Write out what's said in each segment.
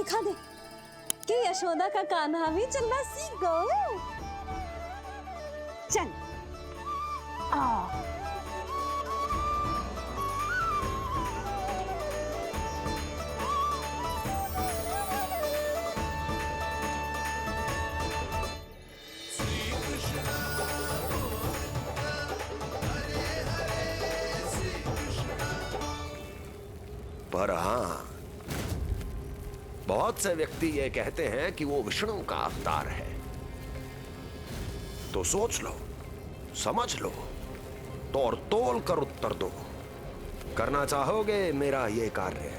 दिखा दे कि यशोदा का कान्हा भी चलना सीख गो। चल आ पर हाँ, बहुत से व्यक्ति ये कहते हैं कि वो विष्णु का अवतार है। तो सोच लो, समझ लो, तोड़ तोल कर उत्तर दो। करना चाहोगे मेरा ये कार्य?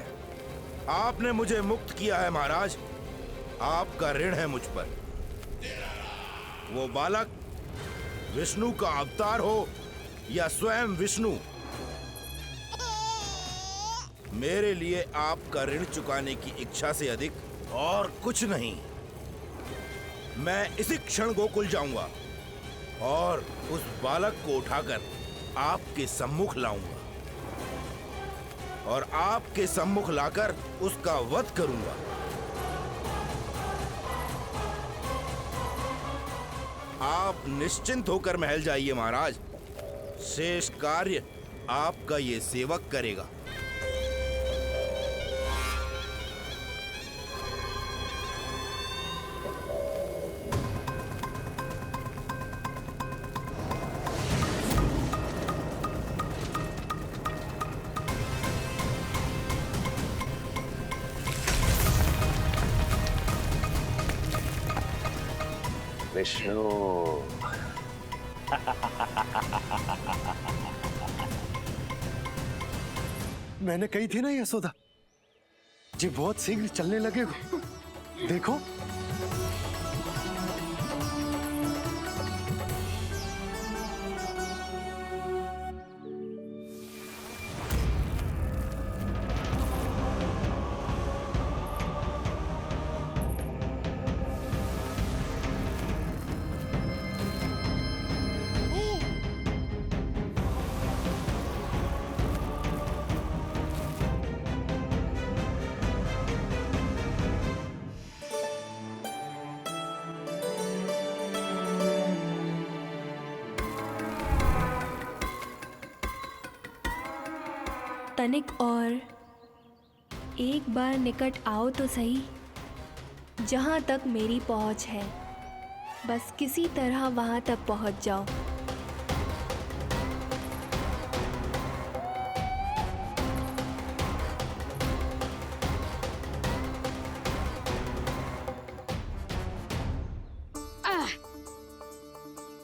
आपने मुझे मुक्त किया है महाराज, आपका ऋण है मुझ पर। वो बालक विष्णु का अवतार हो या स्वयं विष्णु, मेरे लिए आपका ऋण चुकाने की इच्छा से अधिक और कुछ नहीं। मैं इसी क्षण गोकुल जाऊंगा और उस बालक को उठाकर आपके सम्मुख लाऊंगा और आपके सम्मुख लाकर उसका वध करूंगा। आप निश्चिंत होकर महल जाइए महाराज, शेष कार्य आपका ये सेवक करेगा। विष्णु मैंने कही थी ना यशोदा जी, बहुत शीघ्र चलने लगे हो। देखो तनिक और एक बार निकट आओ तो सही, जहाँ तक मेरी पहुँच है। बस किसी तरह वहाँ तक पहुँच जाओ।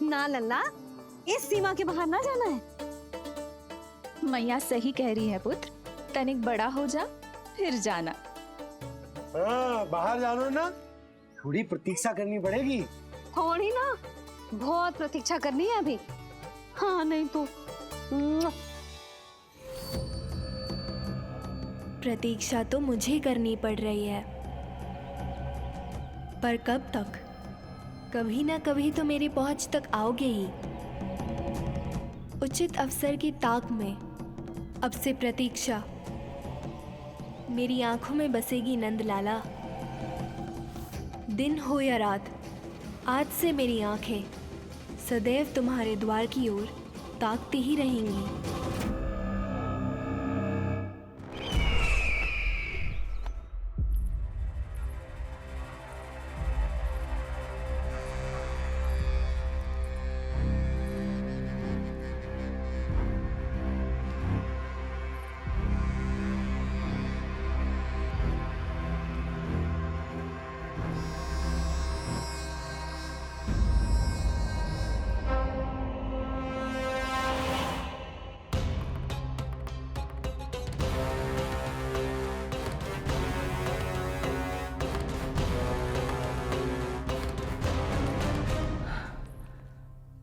ना लल्ला, इस सीमा के बाहर ना जाना है। मैया सही कह रही है पुत्र, तनिक बड़ा हो जा फिर जाना। हाँ, बाहर जानो ना, थोड़ी प्रतीक्षा करनी पड़ेगी। थोड़ी ना, बहुत प्रतीक्षा करनी है अभी। हाँ नहीं तो प्रतीक्षा तो मुझे करनी पड़ रही है, पर कब तक? कभी ना कभी तो मेरी पहुंच तक आओगे ही। उचित अवसर की ताक में अब से प्रतीक्षा मेरी आंखों में बसेगी नंदलाला। दिन हो या रात, आज से मेरी आंखें सदैव तुम्हारे द्वार की ओर ताकती ही रहेंगी।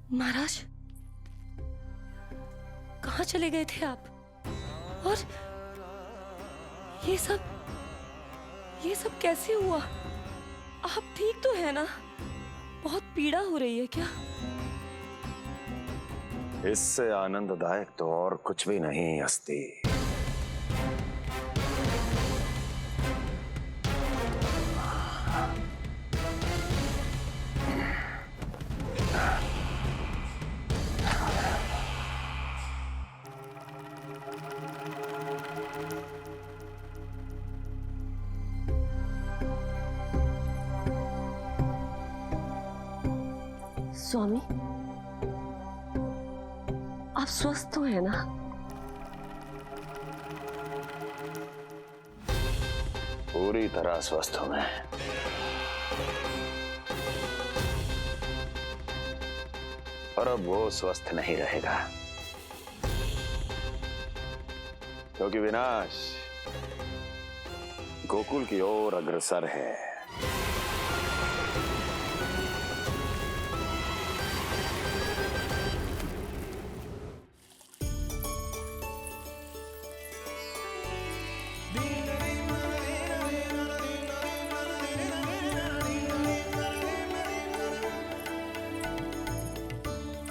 महाराज, कहाँ चले गए थे आप? और ये सब कैसे हुआ? आप ठीक तो है ना? बहुत पीड़ा हो रही है क्या? इससे आनंददायक तो और कुछ भी नहीं अस्ति। स्वामी, आप स्वस्थ तो है ना? पूरी तरह स्वस्थ हूं मैं। और अब वो स्वस्थ नहीं रहेगा, क्योंकि विनाश गोकुल की ओर अग्रसर है।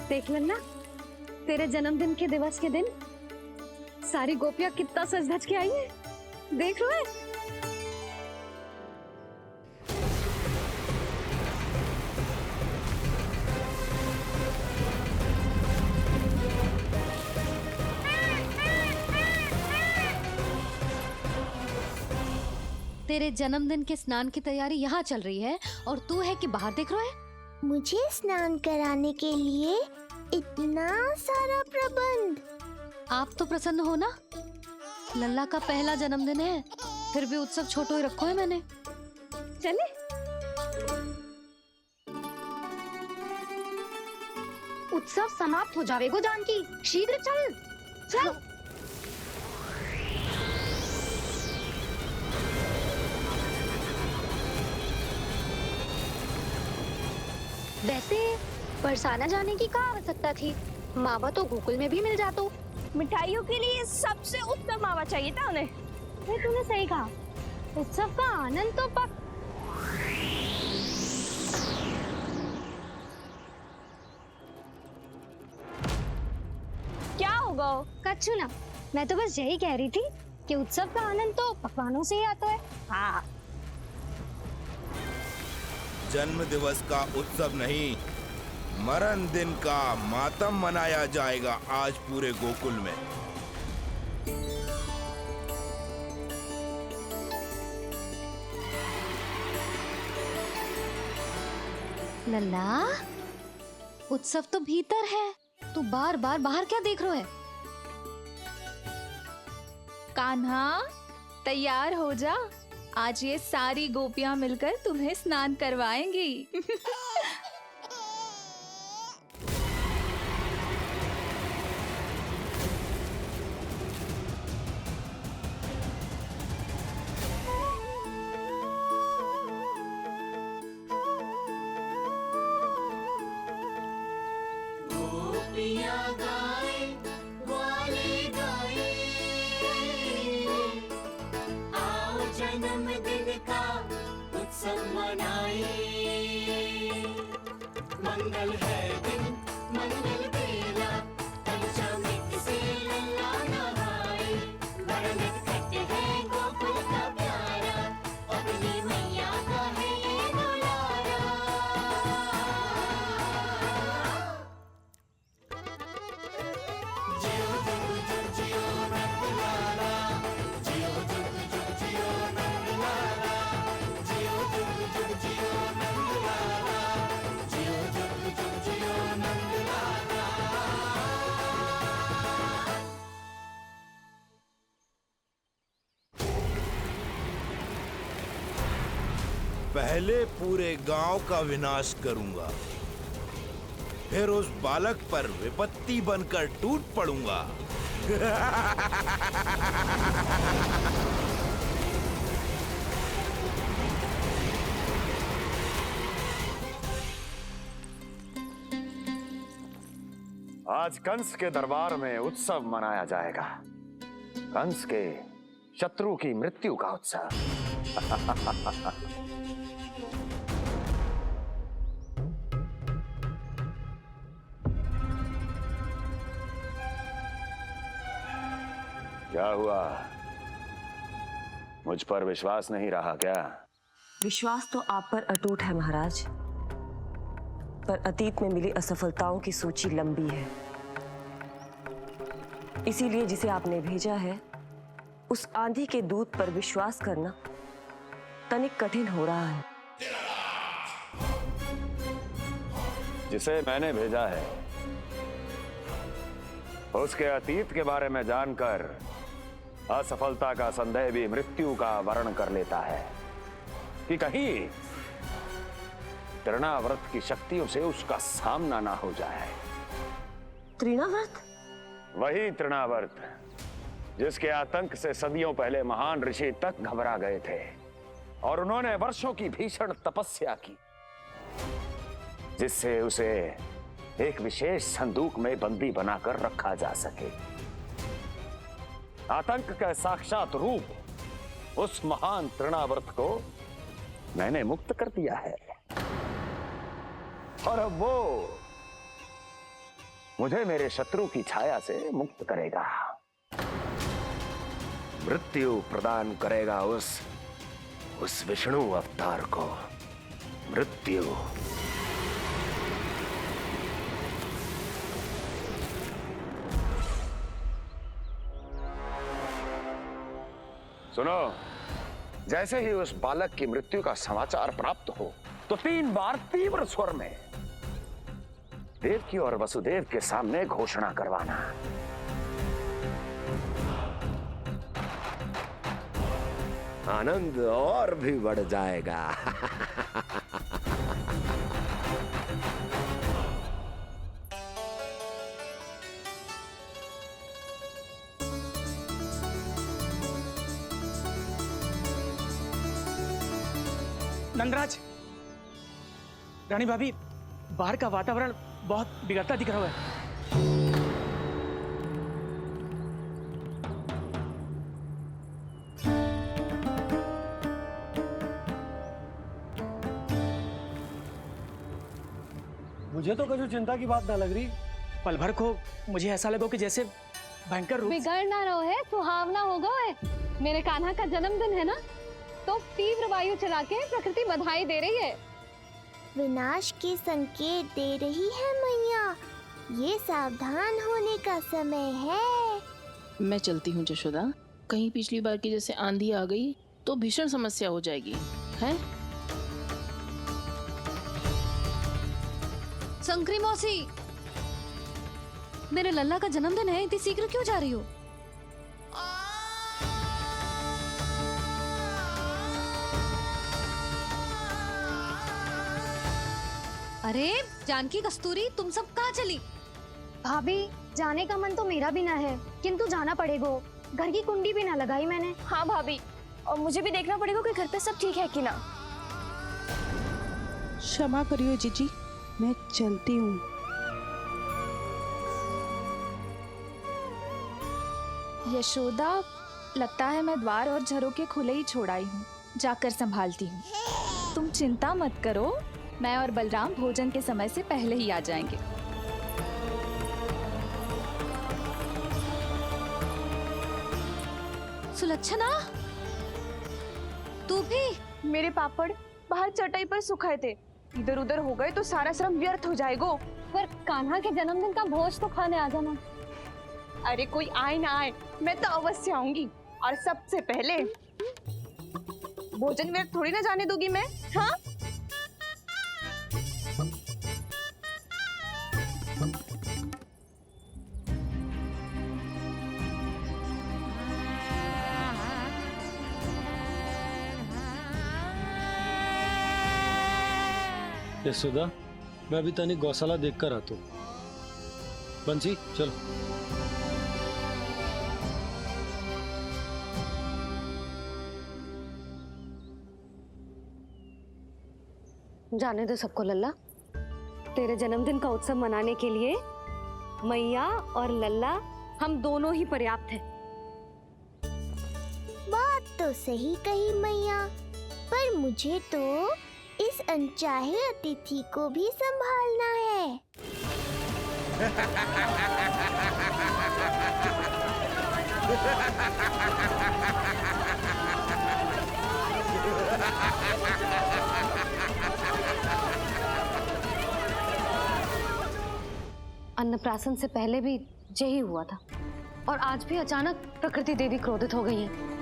देख लेना, तेरे जन्मदिन के दिवस के दिन सारी गोपियां कितना सज धज के आई है। देख रहे हैं? तेरे जन्मदिन के स्नान की तैयारी यहाँ चल रही है और तू है कि बाहर देख रहा है? मुझे स्नान कराने के लिए इतना सारा प्रबंध। आप तो प्रसन्न हो ना? लल्ला का पहला जन्मदिन है, फिर भी उत्सव छोटो ही रखो है मैंने। चले? उत्सव समाप्त हो जाएगा जानकी, शीघ्र चल। चल। वैसे बरसाना जाने की क्या आवश्यकता थी? मावा तो गोकुल में भी मिल जातो। मिठाइयों के लिए सबसे उत्तम मावा चाहिए था उन्हें। तूने सही कहा, उत्सव का आनंद तो क्या होगा? कच्छू ना, मैं तो बस यही कह रही थी कि उत्सव का आनंद तो पकवानों से ही आता है। हाँ, जन्म दिवस का उत्सव नहीं, मरण दिन का मातम मनाया जाएगा आज पूरे गोकुल में। लल्ला, उत्सव तो भीतर है, तू बार बार बाहर क्या देख रहा है? कान्हा, तैयार हो जा, आज ये सारी गोपियां मिलकर तुम्हें स्नान करवाएंगी। पहले पूरे गांव का विनाश करूंगा, फिर उस बालक पर विपत्ति बनकर टूट पड़ूंगा। आज कंस के दरबार में उत्सव मनाया जाएगा, कंस के शत्रु की मृत्यु का उत्सव। क्या हुआ? मुझ पर विश्वास नहीं रहा क्या? विश्वास तो आप पर अटूट है महाराज, पर अतीत में मिली असफलताओं की सूची लंबी है। इसीलिए जिसे आपने भेजा है उस आंधी के दूत पर विश्वास करना तनिक कठिन हो रहा है। जिसे मैंने भेजा है उसके अतीत के बारे में जानकर असफलता का संदेह भी मृत्यु का वर्ण कर लेता है कि कहीं तृणाव्रत की शक्तियों से उसका सामना ना हो जाए। तृणाव्रत? वही तृणाव्रत जिसके आतंक से सदियों पहले महान ऋषि तक घबरा गए थे और उन्होंने वर्षों की भीषण तपस्या की जिससे उसे एक विशेष संदूक में बंदी बनाकर रखा जा सके। आतंक का साक्षात रूप उस महान तृणाव्रत को मैंने मुक्त कर दिया है और अब वो मुझे मेरे शत्रु की छाया से मुक्त करेगा, मृत्यु प्रदान करेगा उस विष्णु अवतार को मृत्यु। सुनो, जैसे ही उस बालक की मृत्यु का समाचार प्राप्त हो तो 3 बार तीव्र स्वर में देवकी और वसुदेव के सामने घोषणा करवाना। आनंद और भी बढ़ जाएगा। नंदराज, रानी भाभी, बाहर का वातावरण बहुत बिगड़ता दिख रहा है। मुझे तो कभी चिंता की बात ना लग रही। पल भर को मुझे ऐसा लगो कि जैसे भयंकर रूप बिगड़ ना रहो है, सुहावना होगा है। मेरे कान्हा का जन्मदिन है ना, तो तीव्र वायु चला के प्रकृति बधाई दे रही है। विनाश के संकेत दे रही है मैया, ये सावधान होने का समय है। मैं चलती हूँ जशोदा, कहीं पिछली बार की जैसे आंधी आ गई तो भीषण समस्या हो जाएगी, है? संक्री मौसी, मेरे लल्ला का जन्मदिन है, इतनी शीघ्र क्यों जा रही हो? अरे जानकी, कस्तूरी, तुम सब कहाँ चली? भाभी, जाने का मन तो मेरा भी ना है, किंतु जाना पड़ेगा। घर की कुंडी भी ना लगाई मैंने। हाँ भाभी, और मुझे भी देखना पड़ेगा कि घर पे सब ठीक है कि ना। क्षमा करियो जीजी, मैं चलती हूँ। यशोदा, लगता है मैं द्वार और झरोके खुले ही छोड़ आई हूँ, जाकर संभालती हूँ। तुम चिंता मत करो, मैं और बलराम भोजन के समय से पहले ही आ जाएंगे। सुलक्षणा, तू भी? मेरे पापड़ बाहर चटाई पर सुखाए थे, इधर उधर हो गए तो सारा श्रम व्यर्थ हो जाएगा। पर कान्हा के जन्मदिन का भोज तो खाने आ जाना। अरे कोई आए ना आए, मैं तो अवश्य आऊंगी, और सबसे पहले भोजन व्यर्थ थोड़ी ना जाने दूंगी मैं। हाँ, यशोदा, मैं अभी तनिक गौशाला देख कर आता हूँ। बंसी, चलो। जाने दो सबको लल्ला, तेरे जन्मदिन का उत्सव मनाने के लिए मैया और लल्ला हम दोनों ही पर्याप्त हैं। बात तो सही कही मैया, पर मुझे तो इस अनचाहे अतिथि को भी संभालना है। अन्नप्राशन से पहले भी यही हुआ था, और आज भी अचानक प्रकृति देवी क्रोधित हो गई है।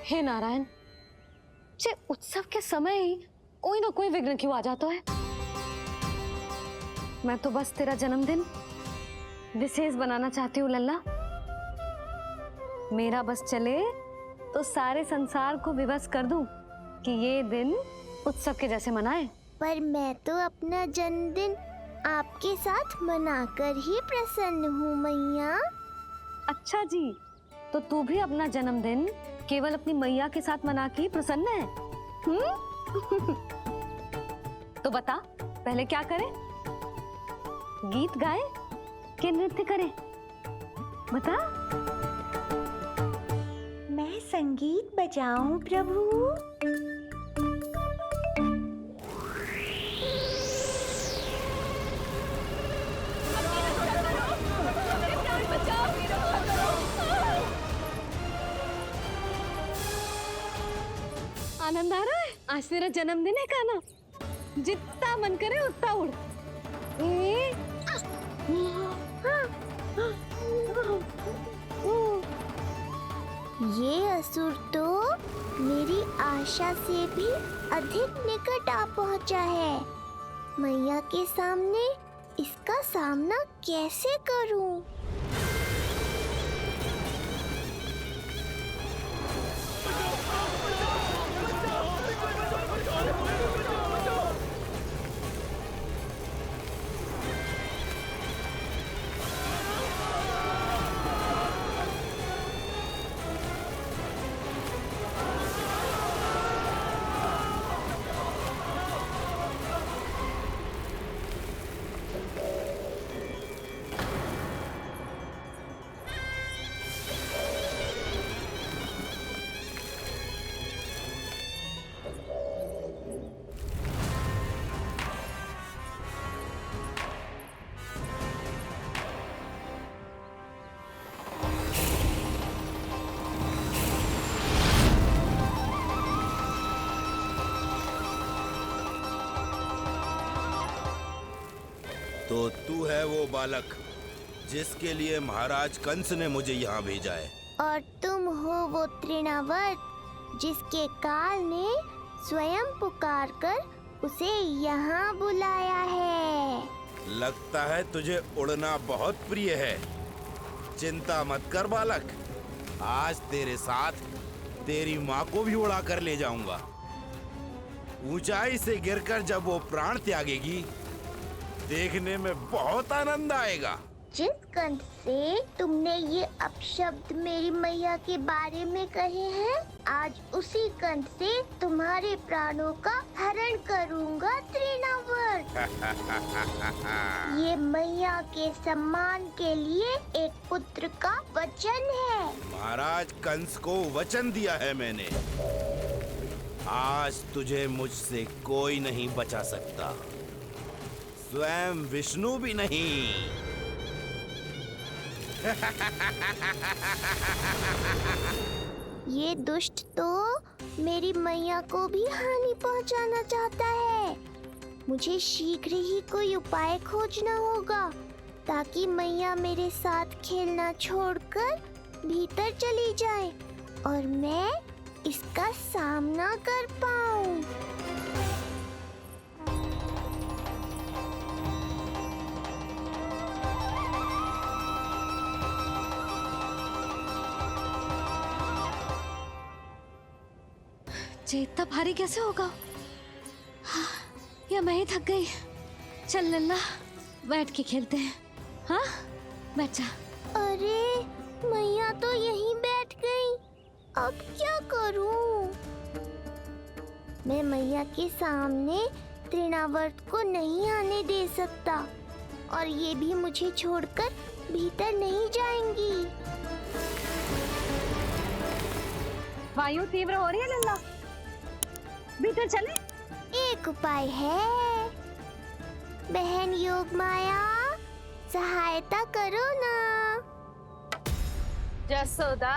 हे नारायण, जे उत्सव के समय ही कोई ना कोई विघ्न क्यों आ जाता है। मैं तो बस तेरा जन्मदिन विशेष बनाना चाहती हूँ लल्ला। मेरा बस चले तो सारे संसार को विवश कर दूं कि ये दिन उत्सव के जैसे मनाए। पर मैं तो अपना जन्मदिन आपके साथ मनाकर ही प्रसन्न हूँ मैया। अच्छा जी, तो तू भी अपना जन्मदिन केवल अपनी मैया के साथ मना के ही प्रसन्न है? तो बता, पहले क्या करें? गीत गाए कि नृत्य करें? बता। मैं संगीत बजाऊं प्रभु? आनंद आ रहा है? आज तेरा जन्मदिन है काना, जितना मन करे उतना उड़। ये असुर तो मेरी आशा से भी अधिक निकट आ पहुंचा है। मैया के सामने इसका सामना कैसे करूं? तो तू है वो बालक जिसके लिए महाराज कंस ने मुझे यहाँ भेजा है। और तुम हो वो तृणावर्त जिसके काल ने स्वयं पुकारकर उसे यहाँ बुलाया है। लगता है तुझे उड़ना बहुत प्रिय है। चिंता मत कर बालक, आज तेरे साथ तेरी माँ को भी उड़ा कर ले जाऊंगा। ऊंचाई से गिरकर जब वो प्राण त्यागेगी, देखने में बहुत आनंद आएगा। जिस कंठ से तुमने ये अपशब्द मेरी मैया के बारे में कहे हैं, आज उसी कंठ से तुम्हारे प्राणों का हरण करूंगा तृणावर्त। ये मैया के सम्मान के लिए एक पुत्र का वचन है। महाराज कंस को वचन दिया है मैंने। आज तुझे मुझसे कोई नहीं बचा सकता, स्वयं विष्णु भी नहीं। ये दुष्ट तो मेरी मैया को भी हानि पहुंचाना चाहता है। मुझे शीघ्र ही कोई उपाय खोजना होगा ताकि मैया मेरे साथ खेलना छोड़कर भीतर चली जाए और मैं इसका सामना कर पाऊं। ये इतना भारी कैसे होगा? हाँ, या मैं ही थक गई। चल लल्ला, बैठ के खेलते हैं। हाँ, बैठ जा। अरे मैया तो यहीं बैठ गई, अब क्या करूं? मैं मैया के सामने तृणावर्त को नहीं आने दे सकता और ये भी मुझे छोड़कर भीतर नहीं जाएंगी। वायु तीव्र हो रही है लल्ला, भीतर चले। एक उपाय है, बहन योग माया, सहायता करो ना। जसोदा,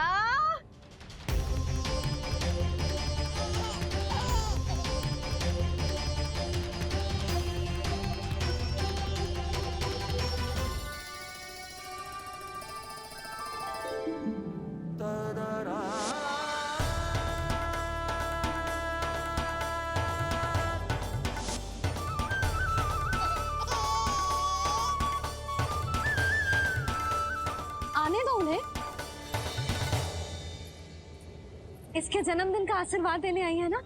इसके जन्मदिन का आशीर्वाद देने आई है ना?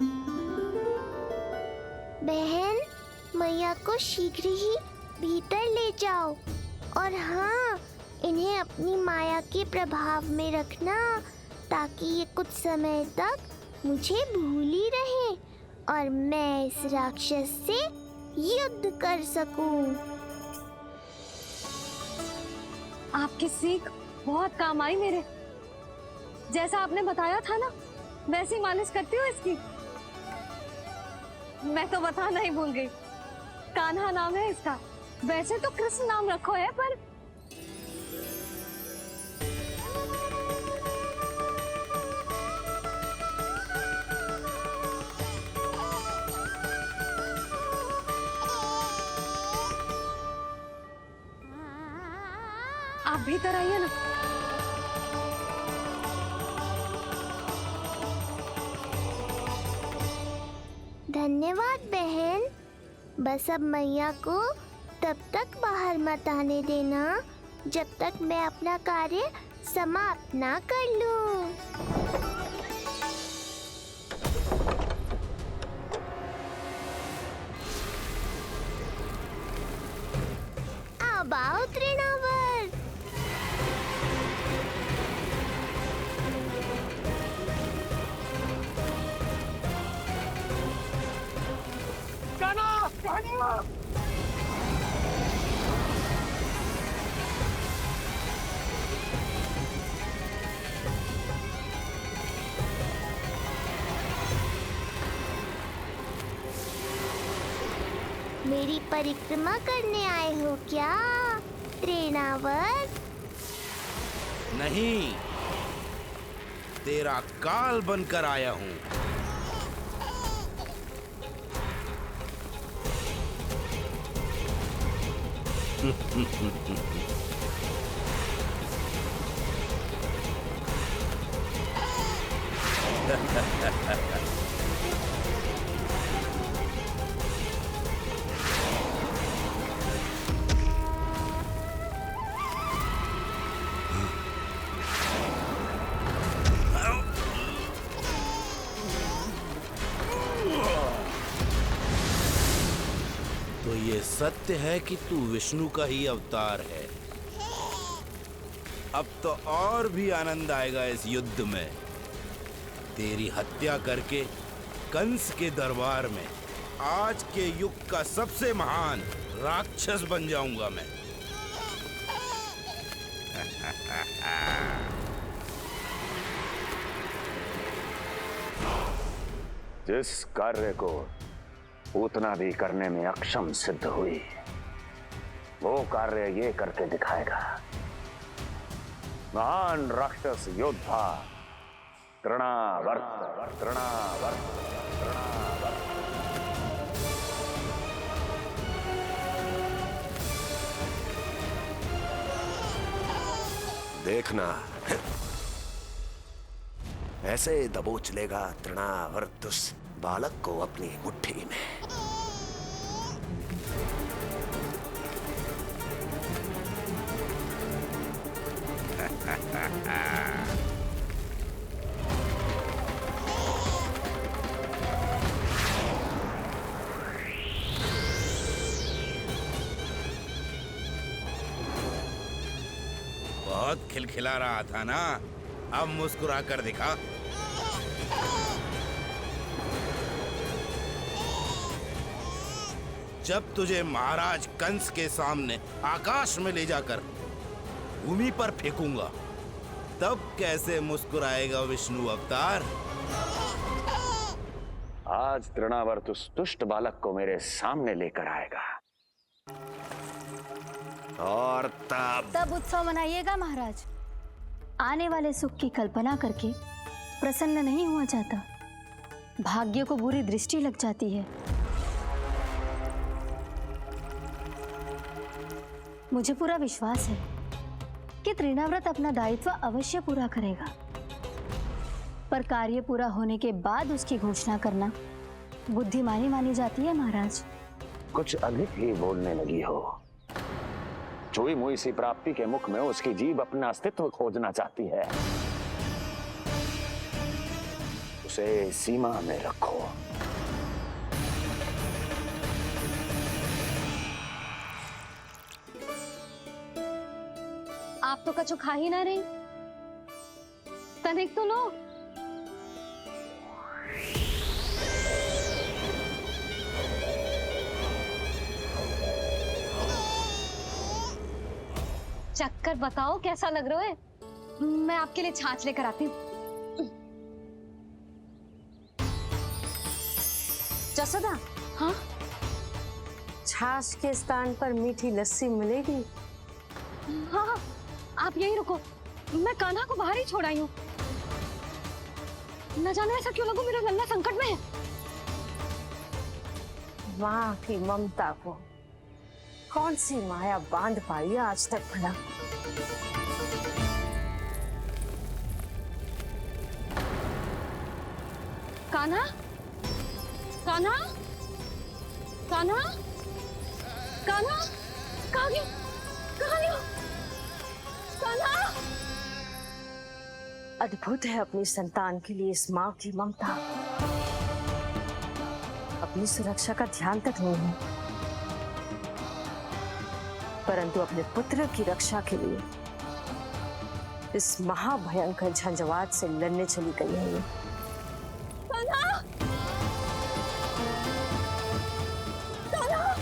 बहन, मैया को शीघ्र ही भीतर ले जाओ और हाँ, इन्हें अपनी माया के प्रभाव में रखना ताकि ये कुछ समय तक मुझे भूल ही रहे और मैं इस राक्षस से युद्ध कर सकूं। आपकी सीख बहुत काम आई मेरे। जैसा आपने बताया था ना, वैसी मालिश करती हूँ इसकी। मैं तो बताना ही भूल गई, कान्हा नाम है इसका। वैसे तो कृष्ण नाम रखो है, पर आप भीतर आइए ना। धन्यवाद बहन। बस अब मैया को तब तक बाहर मत आने देना जब तक मैं अपना कार्य समाप्त ना कर लूं। अब आओ तृणावर। मेरी परिक्रमा करने आए हो क्या तृणावर? नहीं, तेरा काल बनकर आया हूँ। तो ये सत्य है कि तू विष्णु का ही अवतार है। अब तो और भी आनंद आएगा इस युद्ध में। तेरी हत्या करके कंस के दरबार में आज के युग का सबसे महान राक्षस बन जाऊंगा मैं। जिस कार्य को उतना भी करने में अक्षम सिद्ध हुई, वो कार्य ये करके दिखाएगा। महान राक्षस योद्धा तृणावर्त, तृणावर्त, तृणावर्त। देखना, ऐसे दबोच लेगा तृणावर्त उस बालक को अपनी मुट्ठी में। बहुत खिलखिला रहा था ना, अब मुस्कुरा कर दिखा। जब तुझे महाराज कंस के सामने आकाश में ले जाकर भूमि पर फेंकूंगा, तब कैसे मुस्कुराएगा विष्णु अवतार? आज तृणावर्त उस दुष्ट बालक को मेरे सामने लेकर आएगा। और तब उत्सव मनाइएगा महाराज। आने वाले सुख की कल्पना करके प्रसन्न नहीं हुआ जाता, भाग्य को बुरी दृष्टि लग जाती है। मुझे पूरा विश्वास है कि तृणाव्रत अपना दायित्व अवश्य पूरा करेगा, पर कार्य पूरा होने के बाद उसकी घोषणा करना बुद्धिमानी मानी जाती है महाराज। कुछ अधिक ही बोलने लगी हो। चुई मुई सी प्राप्ति के मुख में उसकी जीभ अपना अस्तित्व खोजना चाहती है। उसे सीमा में रखो। आप तो कछु खा ही ना रही, तनिक तो लो। चक्कर बताओ कैसा लग रहा है? मैं आपके लिए छाछ लेकर आती हूँ। जसोदा, हाँ, छाछ के स्थान पर मीठी लस्सी मिलेगी। हाँ हाँ, आप यहीं रुको, मैं कान्हा को बाहर ही छोड़ आई हूँ। न जाने ऐसा क्यों लगो मेरा लल्ला संकट में है। माँ की ममता को कौन सी माया बांध पाई है आज तक भला? कान्हा, कान्हा, कान्हा, कान्हा, कहाँ गया? कहाँ गया? कान्हा! अद्भुत है अपनी संतान के लिए इस माँ की ममता। अपनी सुरक्षा का ध्यान तक नहीं है, परंतु अपने पुत्र की रक्षा के लिए इस महाभयंकर झंझावात से लड़ने चली गई है ये। कान्हा! कान्हा!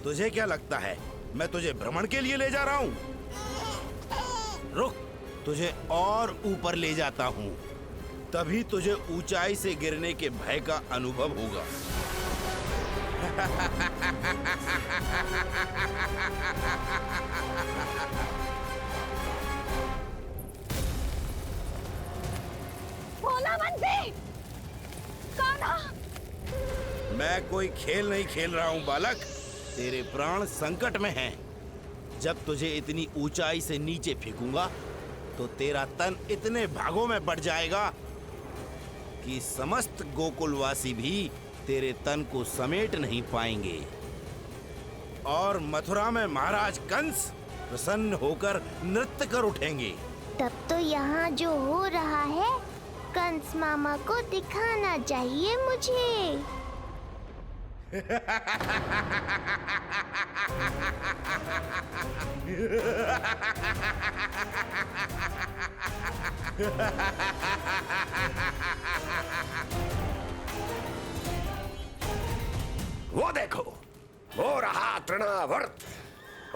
तुझे क्या लगता है मैं तुझे भ्रमण के लिए ले जा रहा हूँ? रुक, तुझे और ऊपर ले जाता हूँ, तभी तुझे ऊंचाई से गिरने के भय का अनुभव होगा। भोला बंसी! कान्हा! मैं कोई खेल नहीं खेल रहा हूँ बालक, तेरे प्राण संकट में हैं। जब तुझे इतनी ऊंचाई से नीचे फेंकूंगा तो तेरा तन इतने भागों में बढ़ जाएगा कि समस्त गोकुलवासी भी तेरे तन को समेट नहीं पाएंगे। और मथुरा में महाराज कंस प्रसन्न होकर नृत्य कर उठेंगे। तब तो यहाँ जो हो रहा है कंस मामा को दिखाना चाहिए मुझे। वो देखो, हो रहा तृणावर्त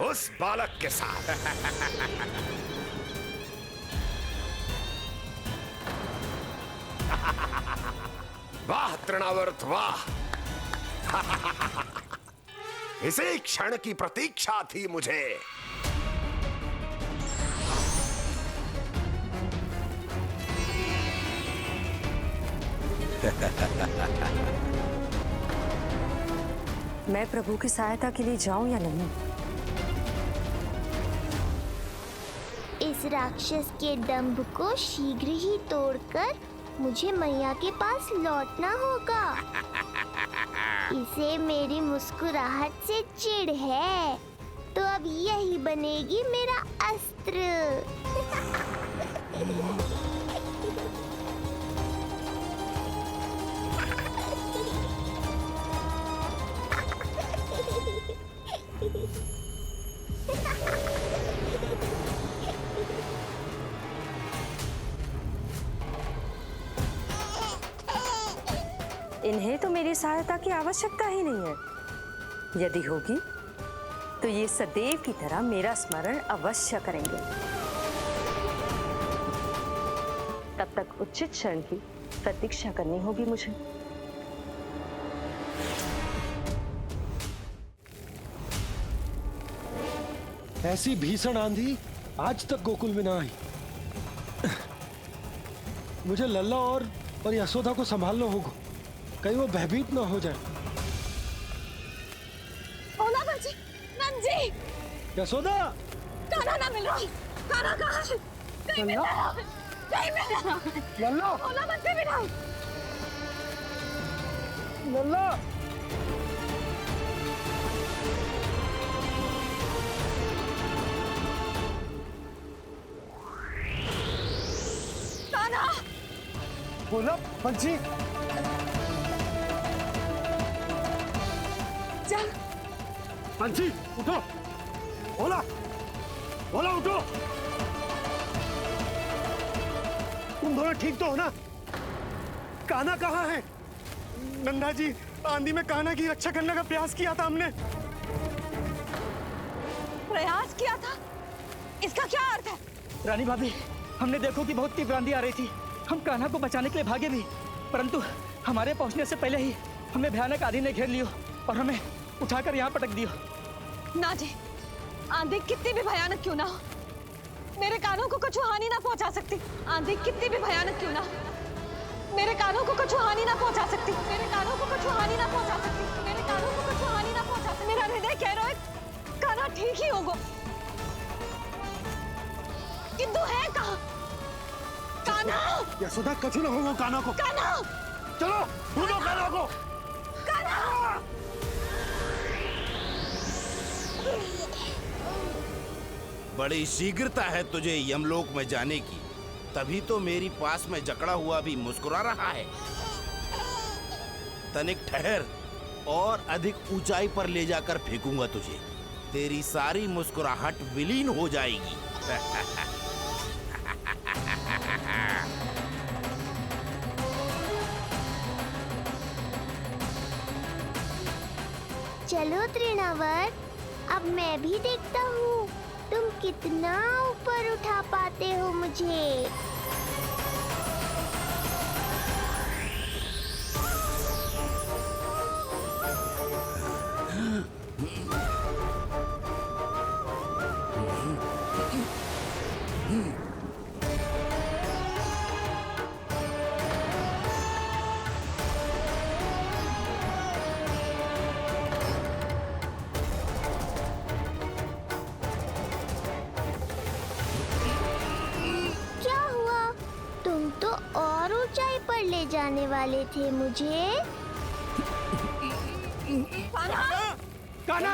उस बालक के साथ। वाह तृणावर्त वाह! इसी क्षण की प्रतीक्षा थी मुझे। मैं प्रभु की सहायता के लिए जाऊं या नहीं? इस राक्षस के दंभ को शीघ्र ही तोड़कर मुझे मैया के पास लौटना होगा। इसे मेरी मुस्कुराहट से चिढ़ है, तो अब यही बनेगी मेरा अस्त्र। इन्हें तो मेरी सहायता की आवश्यकता ही नहीं है। यदि होगी तो ये सदैव की तरह मेरा स्मरण अवश्य करेंगे। तब तक उचित क्षण की प्रतीक्षा करनी होगी मुझे। ऐसी भीषण आंधी आज तक गोकुल में ना आई। मुझे लल्ला और यशोदा को संभालना होगा, कहीं वो भयभीत ना हो जाए। भोला बंसी! नंजी! यशोदा! कान्हा ना मिल रहा। कान्हा कहाँ है? कहीं मिल रहा है। कहीं मिल रहा है। लल्ला! भोला बंसी मिला। लल्ला! बोला पंछी। चल पंछी उठो, बोला बोला उठो। तुम दोनों ठीक तो हो ना? कान्हा कहाँ है? नंदा जी, आंधी में कान्हा की रक्षा करने का प्रयास किया था हमने। प्रयास किया था, इसका क्या अर्थ है? रानी भाभी, हमने देखो कि बहुत तीव्र आंधी आ रही थी। हम कान्हा को बचाने के लिए भागे भी, परंतु हमारे पहुंचने से पहले ही हमें भयानक आंधी ने घेर लियो और हमें उठाकर यहाँ पटक दियो। ना जी, आंधी कितनी भी भयानक क्यों ना हो, मेरे कानों को कुछ हानि ना पहुंचा सकती। आंधी कितनी भी भयानक क्यों ना हो, मेरे कानों को कुछ हानि ना पहुंचा सकती। मेरे कानों को कुछ हानि ना पहुंचा सकती। मेरे कानों को कुछ हानि ना पहुंचा सकती। मेरा हृदय कह रहा है कान्हा ठीक ही होगा, किंतु है कहाँ कान्हा? यशोदा, कछु ना होगा कान्हा को। कान्हा, चलो ढूंढो कान्हा को। कान्हा! बड़ी शीघ्रता है तुझे यमलोक में जाने की, तभी तो मेरी पास में जकड़ा हुआ भी मुस्कुरा रहा है। तनिक ठहर, और अधिक ऊंचाई पर ले जाकर फेंकूंगा तुझे। तेरी सारी मुस्कुराहट विलीन हो जाएगी। चलो तृणावर्त, अब मैं भी देखता हूँ तुम कितना ऊपर उठा पाते हो मुझे। क्या हुआ? तुम तो और ऊंचाई पर ले जाने वाले थे मुझे। कान्हा! कान्हा!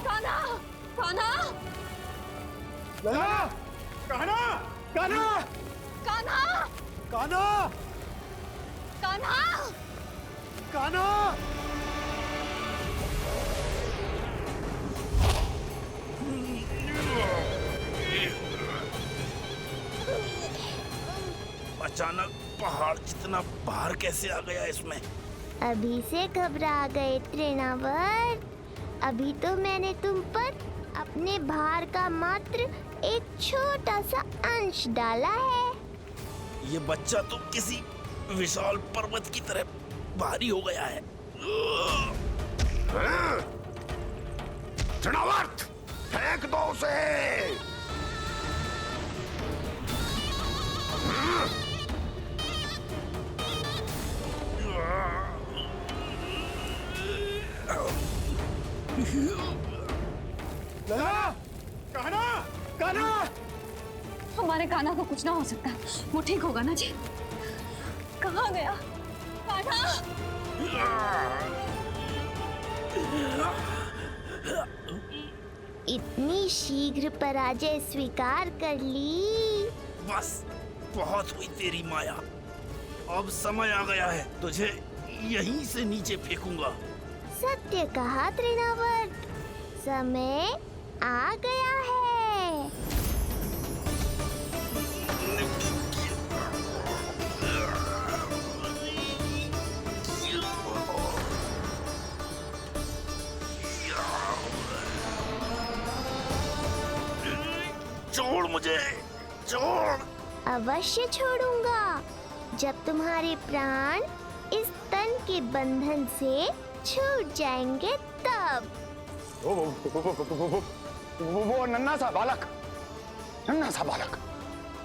कान्हा! कान्हा! लला! कान्हा! कान्हा! कान्हा! कान्हा! कान्हा! कान्हा! अचानक पहाड़ जितना भार कैसे आ गया इसमें? अभी से घबरा गए तृणावर्त। अभी तो मैंने तुम पर अपने भार का मात्र एक छोटा सा अंश डाला है। ये बच्चा तो किसी विशाल पर्वत की तरह भारी हो गया है। तृणावर्त, फेंक दो उसे। लला! कान्हा! कान्हा! हमारे कान्हा को कुछ ना हो सकता, वो ठीक होगा ना जी? कहाँ गया कान्हा? इतनी शीघ्र पराजय स्वीकार कर ली। बस बहुत हुई तेरी माया। अब समय आ गया है, तुझे यहीं से नीचे फेंकूंगा। सत्य कहा तृणावर्त, समय आ गया है। छोड़ मुझे, छोड़। अवश्य छोड़ूंगा, जब तुम्हारे प्राण इस तन के बंधन से छूट जाएंगे तब। वो नन्हा सा बालक, नन्हा सा बालक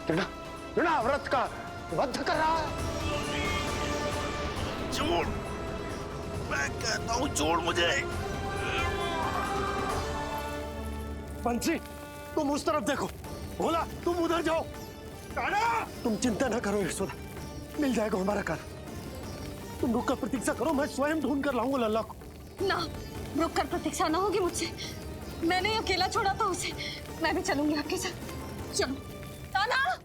तृणाव्रत का वध कर रहा है। छोड़, मैं कहता हूँ छोड़ मुझे। पंछी, तुम उस तरफ देखो। भोला, तुम उधर जाओ। कान्हा! तुम चिंता ना करो यशोदा, मिल जाएगा हमारा कार। तुम रुक कर प्रतीक्षा करो, मैं स्वयं ढूंढ कर लाऊंगा लल्ला को। ना, रुक कर प्रतीक्षा ना होगी मुझसे। मैंने अकेला छोड़ा था उसे, मैं भी चलूंगी आपके साथ। चलो कान्हा!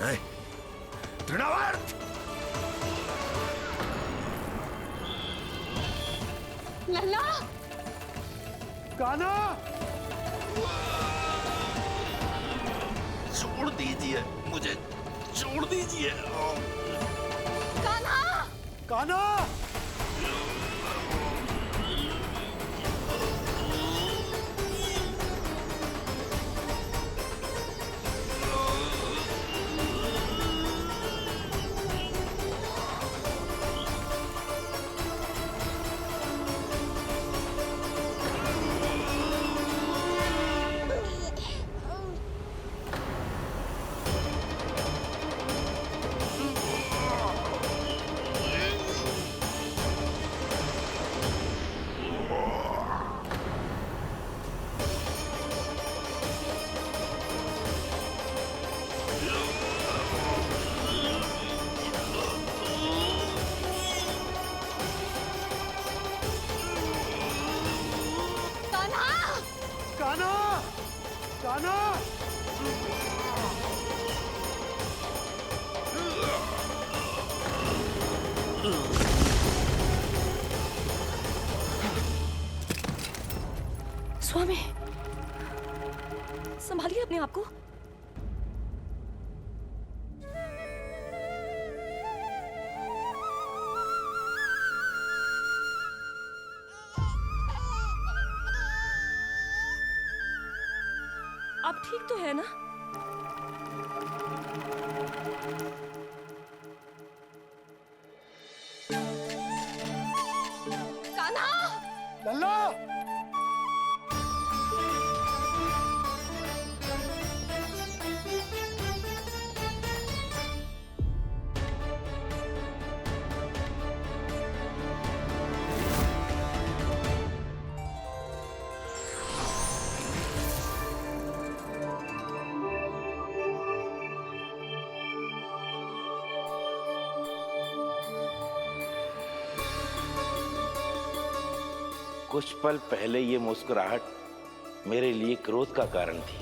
हैं? तृणावर्त! लल्ला! कान्हा! छोड़ दीजिए मुझे, छोड़ दीजिए। कान्हा! कान्हा! कान्हा! कान्हा! स्वामी, संभालिए अपने आप को। आप ठीक तो है ना? कान्हा! लल्ला! कुछ पल पहले ये मुस्कुराहट मेरे लिए क्रोध का कारण थी,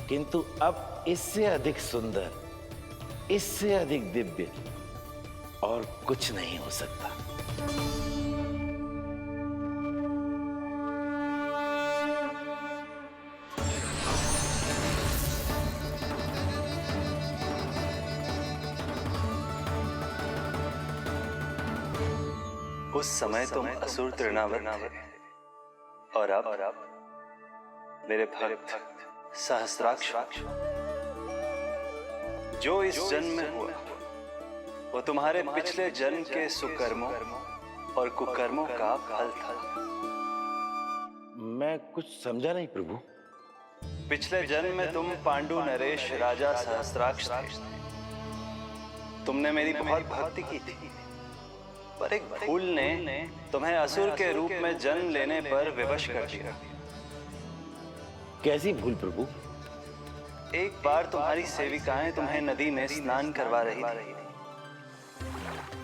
किंतु अब इससे अधिक सुंदर, इससे अधिक दिव्य और कुछ नहीं हो सकता। उस समय तुम असुर तृणावर्त थे और अब मेरे भक्त सहस्राक्ष। जो इस जन्म में हुआ वो तुम्हारे पिछले जन्म के सुकर्मों और कुकर्मों का फल था। मैं कुछ समझा नहीं प्रभु। पिछले जन्म में तुम पांडु नरेश राजा सहस्राक्ष थे। तुमने मेरी बहुत भक्ति की थी, पर एक भूल ने तुम्हें असुर के रूप में जन्म लेने पर विवश कर दिया। कैसी भूल प्रभु? एक बार तुम्हारी सेविकाएं तुम्हें नदी में स्नान करवा रही थी।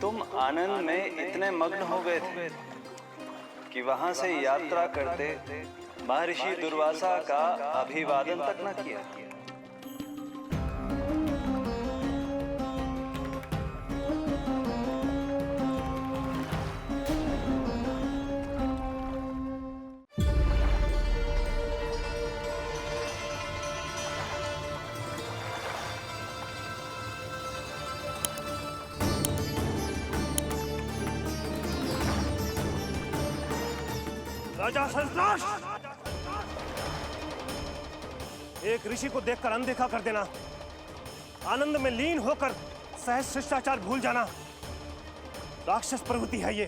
तुम आनंद में इतने मग्न हो गए थे कि वहां से यात्रा करते महर्षि दुर्वासा का अभिवादन तक न किया। राजा सहस्त्राक्ष! एक ऋषि को देखकर अनदेखा कर देना, आनंद में लीन होकर सहज शिष्टाचार भूल जाना, राक्षस प्रवृत्ति है ये।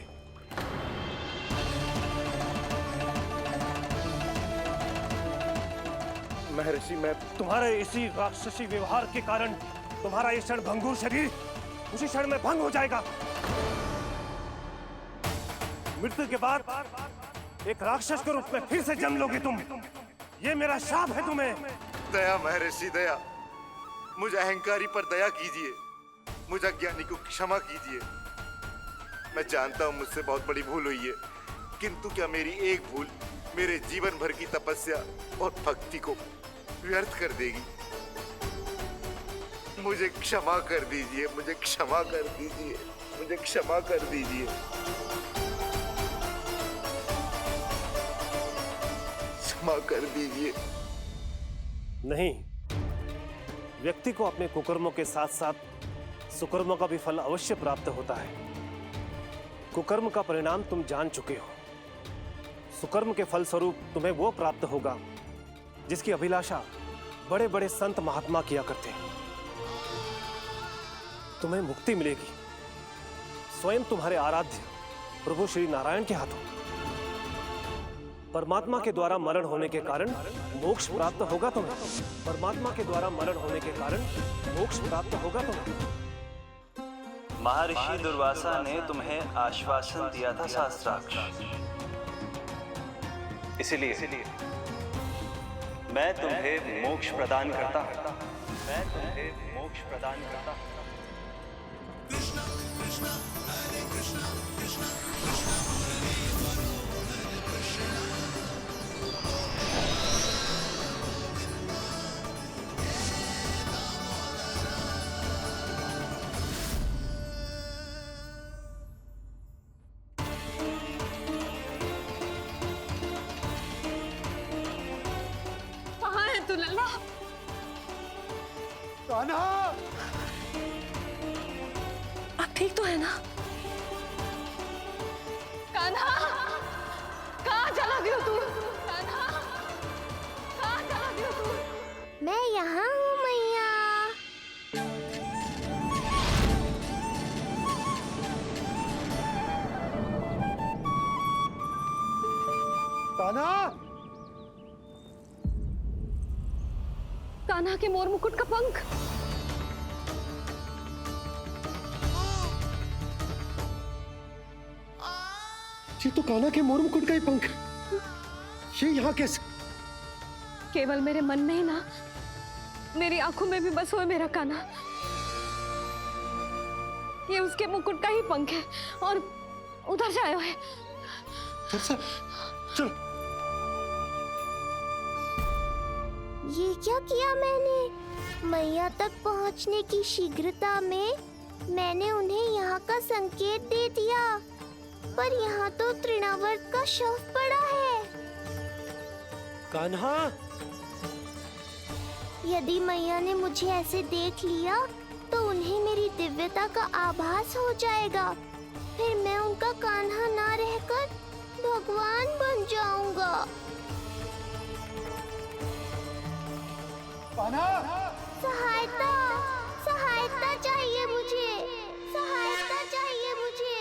महर्षि, मैं तुम्हारे इसी राक्षसी व्यवहार के कारण तुम्हारा ये क्षण भंगुर शरीर उसी क्षण में भंग हो जाएगा। मृत्यु के बाद एक राक्षस के रूप में फिर से जन्म लोगे तुम। ये मेरा शाप है तुम्हें। दया महर्षि, दया। मुझे अहंकारी पर दया कीजिए, मुझे अज्ञानी को क्षमा कीजिए। मैं जानता हूँ मुझसे बहुत बड़ी भूल हुई है, किंतु क्या मेरी एक भूल मेरे जीवन भर की तपस्या और भक्ति को व्यर्थ कर देगी? मुझे क्षमा कर दीजिए, मुझे क्षमा कर दीजिए, मुझे क्षमा कर दीजिए। क्षमा कर दीजिए। नहीं, व्यक्ति को अपने कुकर्मों के साथ साथ सुकर्मों का भी फल अवश्य प्राप्त होता है। कुकर्म का परिणाम तुम जान चुके हो। सुकर्म के फल स्वरूप तुम्हें वो प्राप्त होगा जिसकी अभिलाषा बड़े बड़े संत महात्मा किया करते हैं। तुम्हें मुक्ति मिलेगी स्वयं तुम्हारे आराध्य प्रभु श्री नारायण के हाथों। परमात्मा के द्वारा मरण होने के कारण मोक्ष प्राप्त होगा तुम्हें। परमात्मा के द्वारा मरण होने के कारण मोक्ष प्राप्त होगा तुम्हें। महर्षि दुर्वासा ने तुम्हें आश्वासन दिया था शास्त्राक्ष, इसलिए मैं तुम्हें मोक्ष प्रदान करता हूं। मैं तुम्हें मोक्ष प्रदान करता हूं। कृष्णा कृष्णा हरे कृष्णा कृष्णा कृष्णा हरे कृष्णा। कहाँ है तू लल्ला? कान्हा, आप ठीक तो है ना? कान्हा, कहाँ चला गया तू? कान्हा, कहाँ चला गया तू? मैं यहाँ हूँ मैया। कान्हा, कान्हा के मोर मुकुट का पंख। ये तो कान्हा के मोर मुकुट का ही पंख। ये यहाँ कैसे? केवल मेरे मन में ही ना, मेरी आंखों में भी बस हुए मेरा कान्हा। ये उसके मुकुट का ही पंख है और उधर से आया है। चलो। ये क्या किया मैंने? मैया तक पहुंचने की शीघ्रता में मैंने उन्हें यहाँ का संकेत दे दिया, पर यहाँ तो तृणावर्त का शव पड़ा है। कान्हा, यदि मैया ने मुझे ऐसे देख लिया तो उन्हें मेरी दिव्यता का आभास हो जाएगा। फिर मैं उनका कान्हा ना रहकर भगवान बन जाऊंगा। सहायता, सहायता चाहिए मुझे, सहायता चाहिए मुझे।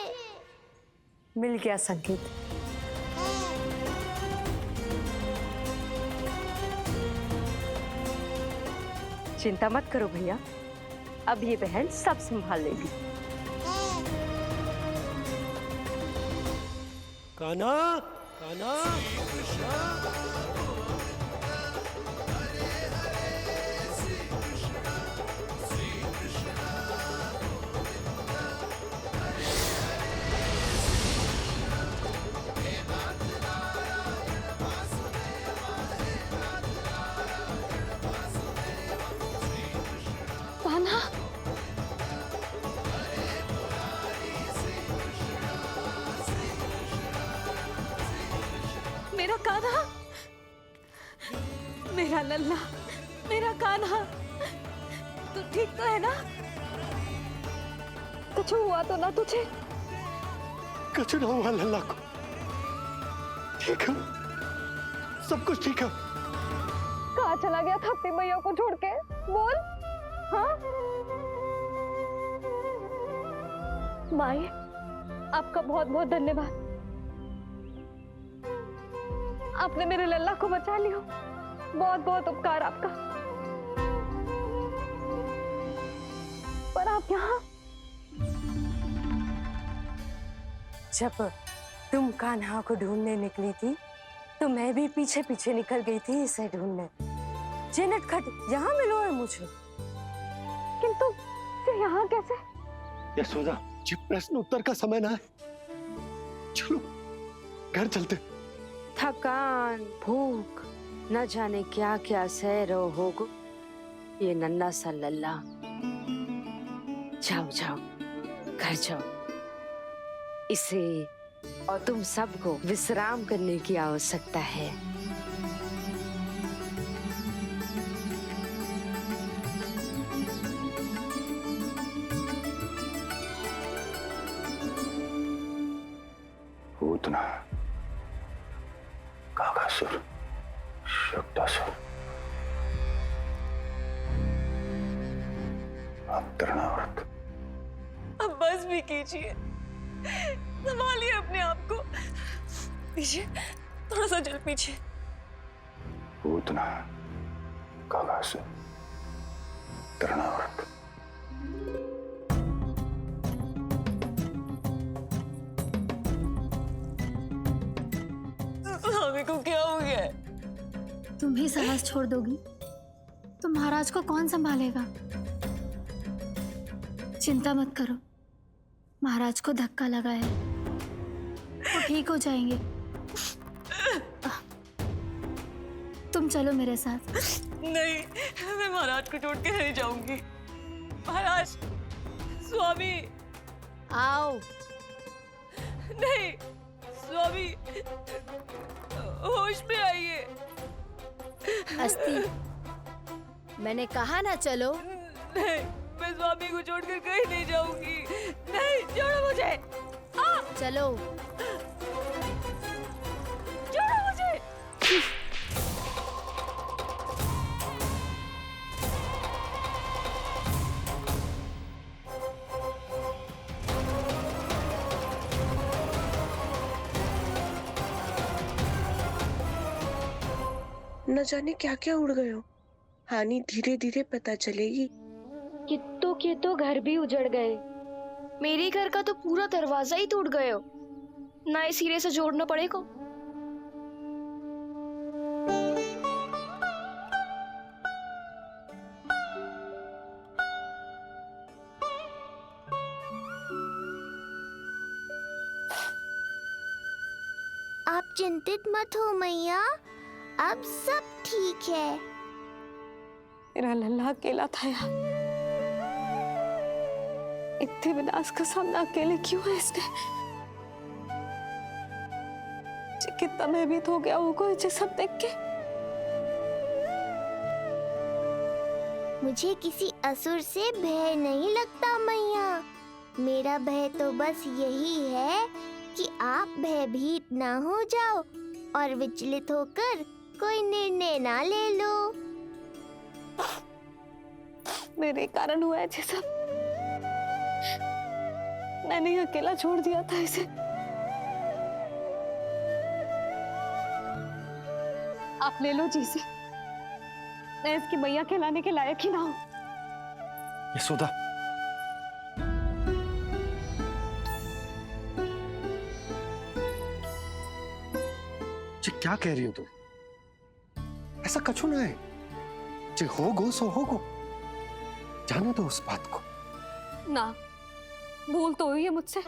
मिल गया संकेत। चिंता मत करो भैया, अब ये बहन सब संभाल लेगी। कान्हा, कान्हा, कान्हा, मेरा कान्हा, मेरा लल्ला, मेरा कान्हा, तू ठीक तो है ना? कुछ हुआ तो ना तुझे? कुछ ना हुआ लल्ला को। ठीक है, सब कुछ ठीक है। कहाँ चला गया था अपनी मैया को छोड़ के? बोल। हाँ? माई, आपका बहुत बहुत धन्यवाद। आपने मेरे लल्ला को बचा लिया। बहुत बहुत उपकार आपका। पर आप यहाँ? जब तुम कान्हा को ढूंढने निकली थी तो मैं भी पीछे पीछे निकल गई थी इसे ढूंढने। जे नटखट यहाँ मिलो है मुझे। किंतु फिर यहाँ कैसे? यशोदा, ये प्रश्न उत्तर का समय ना है। चलो घर चलते। थकान, भूख, न जाने क्या क्या सह रहो होगो ये नन्हा सा लल्ला। जाओ जाओ, घर जाओ। इसे और तुम सबको विश्राम करने की आवश्यकता है। पूतना, काकासुर, शुक्तासुर, अब तृणावर्त। अब बस भी कीजिए, संभालिए अपने आप को। पीछे, थोड़ा सा चल पीछे। पूतना, काकासुर, तृणावर्त। स्वामी को क्या हो गया है? तुम ही साहस छोड़ दोगी तो महाराज को कौन संभालेगा? चिंता मत करो, महाराज को धक्का लगा है, वो ठीक हो जाएंगे। तुम चलो मेरे साथ। नहीं, मैं महाराज को छोड़ के नहीं जाऊंगी। महाराज, स्वामी, आओ। नहीं, स्वामी, होश में आइए। अस्ति, मैंने कहा ना चलो। नहीं, मैं स्वामी को छोड़कर कहीं नहीं जाऊंगी। नहीं, छोड़ो मुझे। चलो। छोड़ो मुझे। न जाने क्या क्या उड़ गए हो। हानि धीरे धीरे पता चलेगी। कित्तों के तो घर भी उजड़ गए। मेरे घर का तो पूरा दरवाजा ही टूट गए हो। नए सिरे से जोड़ना पड़ेगा। आप चिंतित मत हो मैया, अब सब ठीक है। मेरा लल्ला अकेला था यार। इतने विनाश का सामना अकेले क्यों है इसने? कितना भयभीत हो गया होगा इसे सब देख के। मुझे किसी असुर से भय नहीं लगता मैया। मेरा भय तो बस यही है कि आप भयभीत ना हो जाओ और विचलित होकर कोई निर्णय ना ले लो। मेरे कारण हुआ है ये सब। मैंने ही अकेला छोड़ दिया था इसे। आप ले लो जी से। मैं इसकी मैया कहलाने के लायक ही ना हूं। यशोदा, जी क्या कह रही हो तुम? ऐसा कछु ना है। जे होगो सो होगो, जाने दो उस बात को। ना, भूल तो हुई है मुझसे।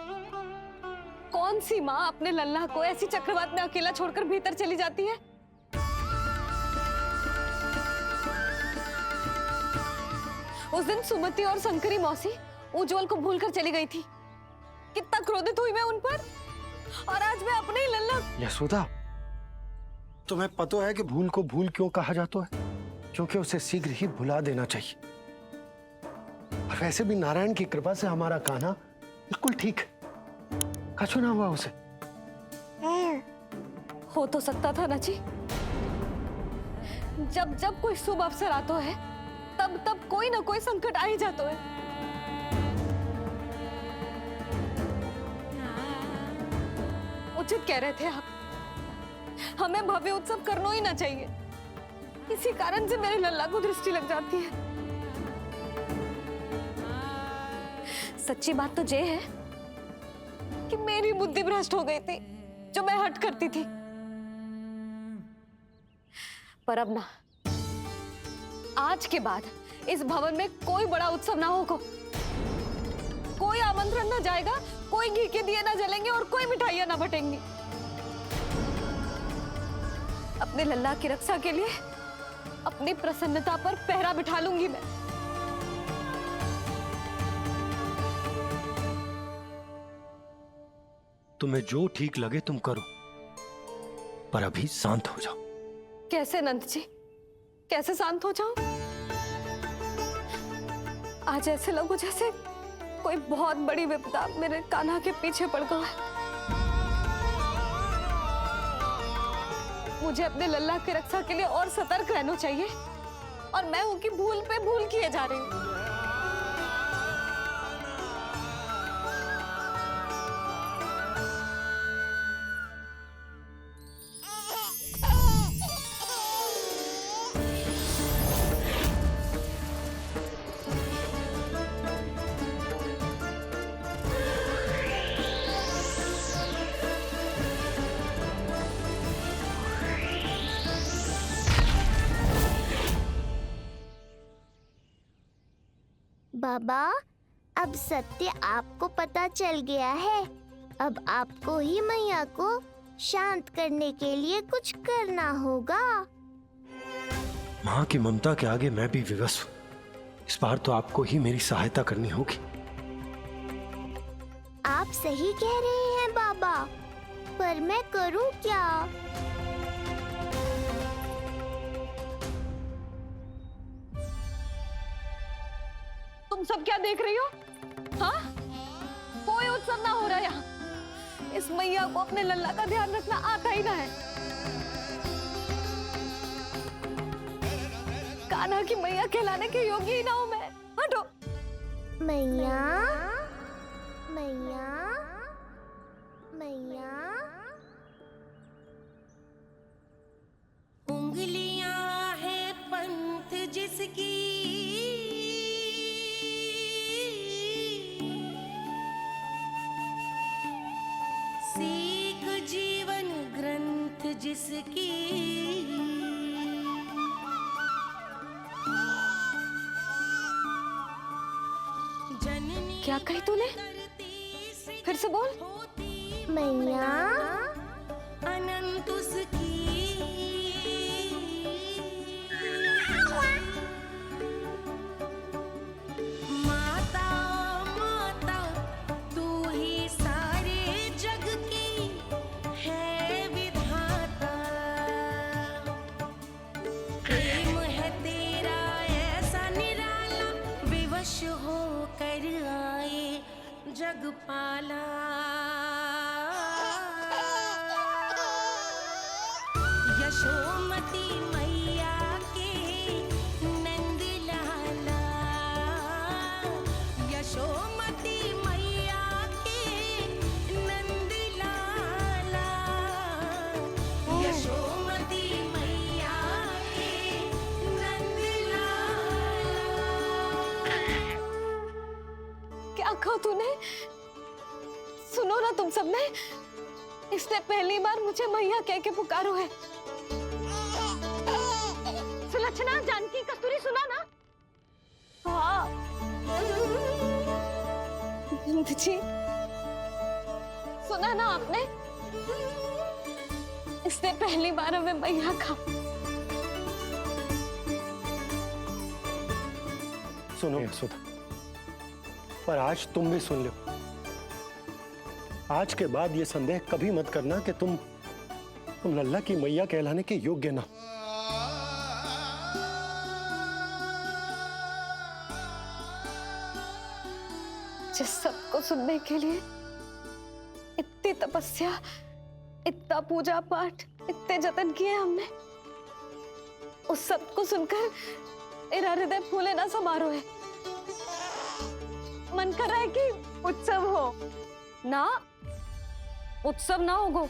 कौन सी माँ अपने लल्ला को ऐसी चक्रवात में अकेला छोड़कर भीतर चली जाती है? उस दिन सुमति और शंकरी मौसी उज्जवल को भूलकर चली गई थी। कितना क्रोधित हुई मैं उन पर, और आज मैं अपने ही लल्ला। यशोदा, तुम्हें पता है कि भूल को भूल क्यों कहा जाता है? क्योंकि उसे शीघ्र ही भुला देना चाहिए। और वैसे भी नारायण की कृपा से हमारा कान्हा बिल्कुल ठीक है, कछु ना हुआ उसे। हो तो सकता था ना जी। जब जब कोई शुभ अवसर आता है तब तब कोई ना कोई संकट आ ही जाता है। उचित कह रहे थे आप, हमें भव्य उत्सव करना ही ना चाहिए। इसी कारण से मेरे लल्ला को दृष्टि लग जाती है। सच्ची बात तो ये है कि मेरी बुद्धि भ्रष्ट हो गई थी, जो मैं हट करती थी। पर अब ना, आज के बाद इस भवन में कोई बड़ा उत्सव ना होगा। कोई आमंत्रण ना जाएगा, कोई घी के दिए ना जलेंगे और कोई मिठाइयां ना बटेंगी। अपने लल्ला की रक्षा के लिए अपनी प्रसन्नता पर पहरा बिठा लूंगी मैं। तुम्हें जो ठीक लगे तुम करो, पर अभी शांत हो जाओ। कैसे नंद जी, कैसे शांत हो जाऊं? आज ऐसे लगो जैसे कोई बहुत बड़ी विपदा मेरे कान्हा के पीछे पड़ गया है। मुझे अपने लल्ला की रक्षा के लिए और सतर्क रहना चाहिए, और मैं उनकी भूल पे भूल किए जा रही हूँ। बाबा, अब सत्य आपको पता चल गया है। अब आपको ही मैया को शांत करने के लिए कुछ करना होगा। माँ की ममता के आगे मैं भी विवश हूँ। इस बार तो आपको ही मेरी सहायता करनी होगी। आप सही कह रहे हैं बाबा, पर मैं करूं क्या? तुम सब क्या देख रही हो? हाँ, कोई उत्सव ना हो रहा यहाँ। इस मैया को अपने लल्ला का ध्यान रखना आता ही ना है। कान्हा की मैया कहलाने के योग्य ही ना हूं मैं। हटो। मैया, मैया, मैया। उंगलियां है पंथ जिसकी, सीख जीवन ग्रंथ जिसकी, क्या कही तूने? फिर से बोल। मैया, अनंत उसकी, माता माता तू ही सारे जग की है विधाता। प्रेम है तेरा ऐसा निराला, विवश होकर आए जग पाला। यशोमती मैया के नंद लाला, यशोमती मैया के नंद लाला, यशोमती मैया के नंद लाला। क्या कहा तूने? सुनो ना तुम सबने, इसने पहली बार मुझे मैया कह के पुकारो है। सुलक्षणा, जानकी, कस्तूरी, सुना ना? हाँ। जी, सुना ना आपने? इसने पहली बार हमें मैया कहा। सुनो यशोदा, पर आज तुम भी सुन लो। आज के बाद ये संदेह कभी मत करना कि तुम लल्ला की मैया कहलाने के योग्य ना। जिस सबको सुनने के लिए इतनी तपस्या, इतना पूजा पाठ, इतने जतन किए हमने, उस सब को सुनकर मेरा हृदय फूले ना समारो है। मन कर रहा है कि उत्सव हो ना, उत्सव ना होगो।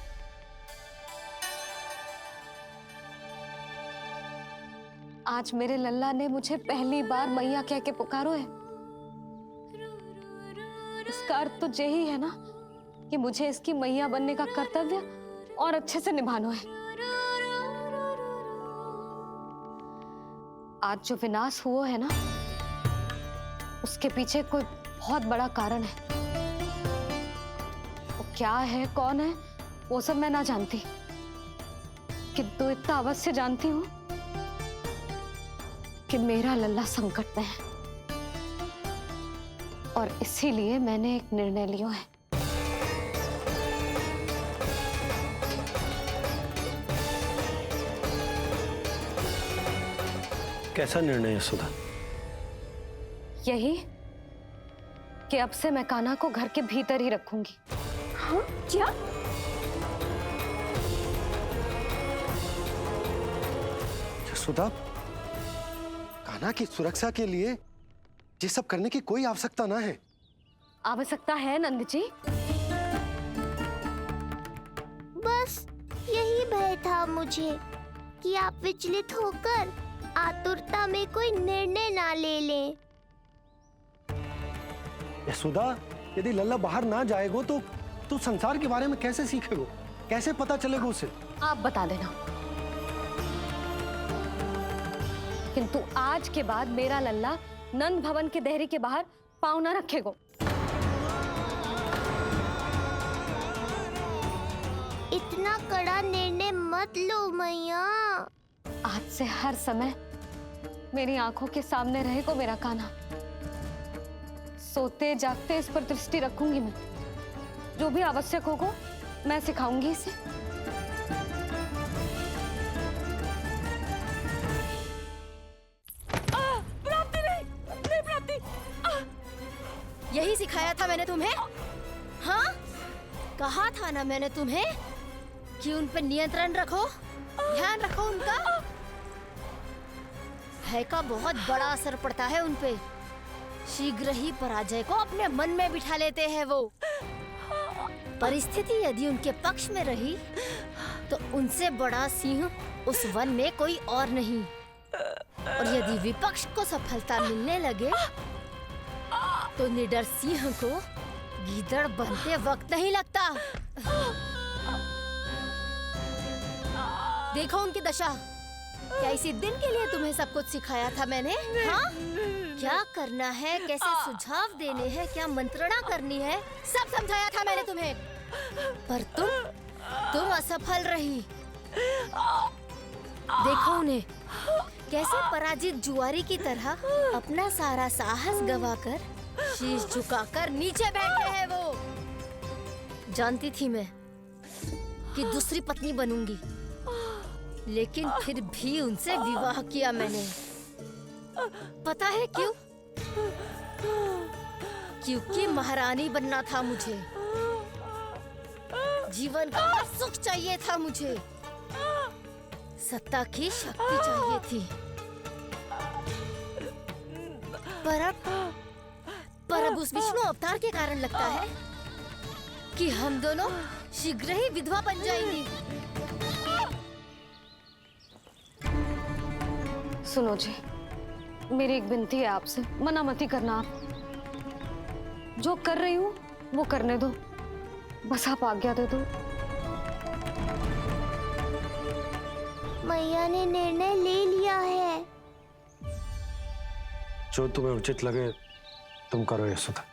आज मेरे लल्ला ने मुझे पहली बार मैया कह के पुकारो है। इसका अर्थ तो यही है ना कि मुझे इसकी मैया बनने का कर्तव्य और अच्छे से निभाना है। आज जो विनाश हुआ है ना, उसके पीछे कोई बहुत बड़ा कारण है। वो क्या है, कौन है, वो सब मैं ना जानती, किंतु इतना अवश्य जानती हूँ कि मेरा लल्ला संकट में है, और इसीलिए मैंने एक निर्णय लिया है। कैसा निर्णय यशोदा? यही कि अब से मैं कान्हा को घर के भीतर ही रखूंगी। हाँ? क्या? यशोदा, कान्हा की सुरक्षा के लिए ये सब करने की कोई आवश्यकता ना है। आवश्यकता है नंद जी। बस यही भय था मुझे कि आप विचलित होकर आतुरता में कोई निर्णय ना ले लें। यशोदा, यदि लल्ला बाहर ना जाएगो तो संसार के बारे में कैसे सीखेगो? कैसे पता चलेगा उसे? आप बता देना। किंतु आज के बाद मेरा लल्ला नंद भवन के देहरी के बाहर पाँव न रखेगो। इतना कड़ा निर्णय मत लो मैया। आज से हर समय मेरी आंखों के सामने रहेगो मेरा कान्हा। सोते जागते इस पर दृष्टि रखूंगी मैं। जो भी आवश्यक होगा मैं सिखाऊंगी इसे। प्राप्ति नहीं प्राप्ति। यही सिखाया था मैंने तुम्हें? हाँ? कहा था ना मैंने तुम्हें कि उन पर नियंत्रण रखो, ध्यान रखो उनका। भय का बहुत बड़ा असर पड़ता है उन पे। शीघ्र ही पराजय को अपने मन में बिठा लेते हैं वो। परिस्थिति यदि उनके पक्ष में रही तो उनसे बड़ा सिंह उस वन में कोई और नहीं। और यदि विपक्ष को सफलता मिलने लगे तो निडर सिंह को गीदड़ बनते वक्त नहीं लगता। देखो उनकी दशा। क्या इसी दिन के लिए तुम्हें सब कुछ सिखाया था मैंने? हाँ? क्या करना है, कैसे सुझाव देने हैं, क्या मंत्रणा करनी है, सब समझाया था मैंने तुम्हें। पर तुम असफल रही। देखो उन्हें कैसे पराजित जुआरी की तरह अपना सारा साहस गवाकर शीश झुकाकर नीचे बैठे हैं वो। जानती थी मैं कि दूसरी पत्नी बनूंगी, लेकिन फिर भी उनसे विवाह किया मैंने। पता है क्यों? क्योंकि महारानी बनना था मुझे। जीवन का हर सुख चाहिए था मुझे। सत्ता की शक्ति चाहिए थी। पर अब उस विष्णु अवतार के कारण लगता है कि हम दोनों शीघ्र ही विधवा बन जाएंगी। सुनो जी, मेरी एक विनती है आपसे, मना मत ही करना। आप जो कर रही हूँ वो करने दो, बस आप आज्ञा दे दो। मैया ने निर्णय ले लिया है। जो तुम्हें उचित लगे तुम करो यशोदा।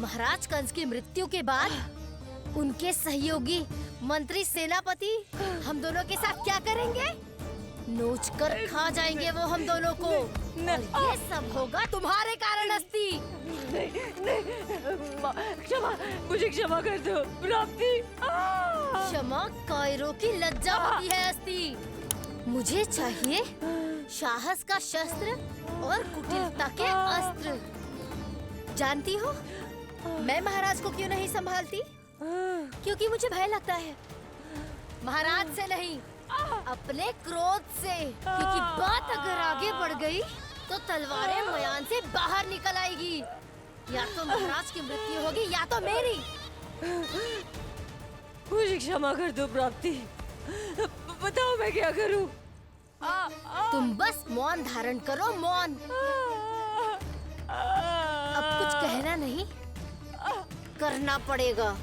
महाराज कंस की मृत्यु के बाद उनके सहयोगी मंत्री सेनापति हम दोनों के साथ क्या करेंगे? नोच कर खा जाएंगे वो हम दोनों को। और ये सब होगा तुम्हारे कारण अस्ति। क्षमा, मुझे क्षमा कर दो प्राप्ति। क्षमा कायरों की लज्जा होती है अस्ति। मुझे चाहिए साहस का शस्त्र और कुटिलता के अस्त्र। जानती हो मैं महाराज को क्यों नहीं संभालती? क्योंकि मुझे भय लगता है। महाराज से नहीं, अपने क्रोध से। क्योंकि बात अगर आगे बढ़ गई तो तलवारें मयान से बाहर निकल आएगी। या तो महाराज की मृत्यु होगी या तो मेरी। मुझे क्षमा कर दो प्राप्ति। बताओ मैं क्या करूं? तुम बस मौन धारण करो, मौन। अब कुछ कहना नहीं, करना पड़ेगा।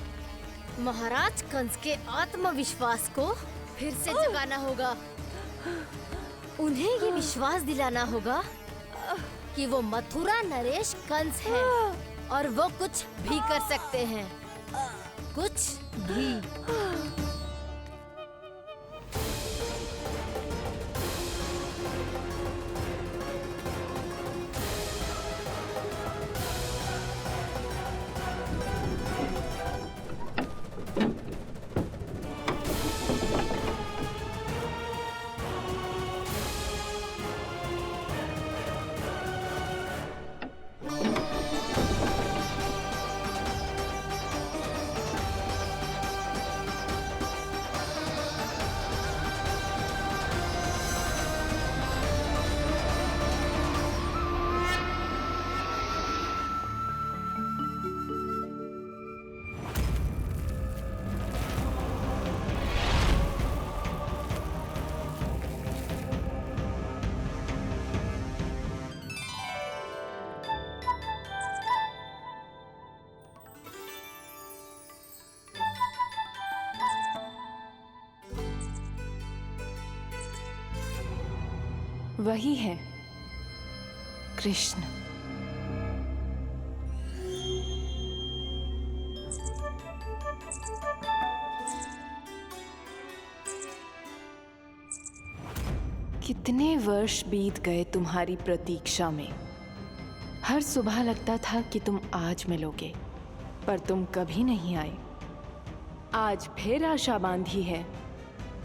महाराज कंस के आत्मविश्वास को फिर से जगाना होगा। उन्हें ये विश्वास दिलाना होगा कि वो मथुरा नरेश कंस है और वो कुछ भी कर सकते हैं, कुछ भी। वही है कृष्ण। कितने वर्ष बीत गए तुम्हारी प्रतीक्षा में। हर सुबह लगता था कि तुम आज मिलोगे, पर तुम कभी नहीं आए। आज फिर आशा बांधी है,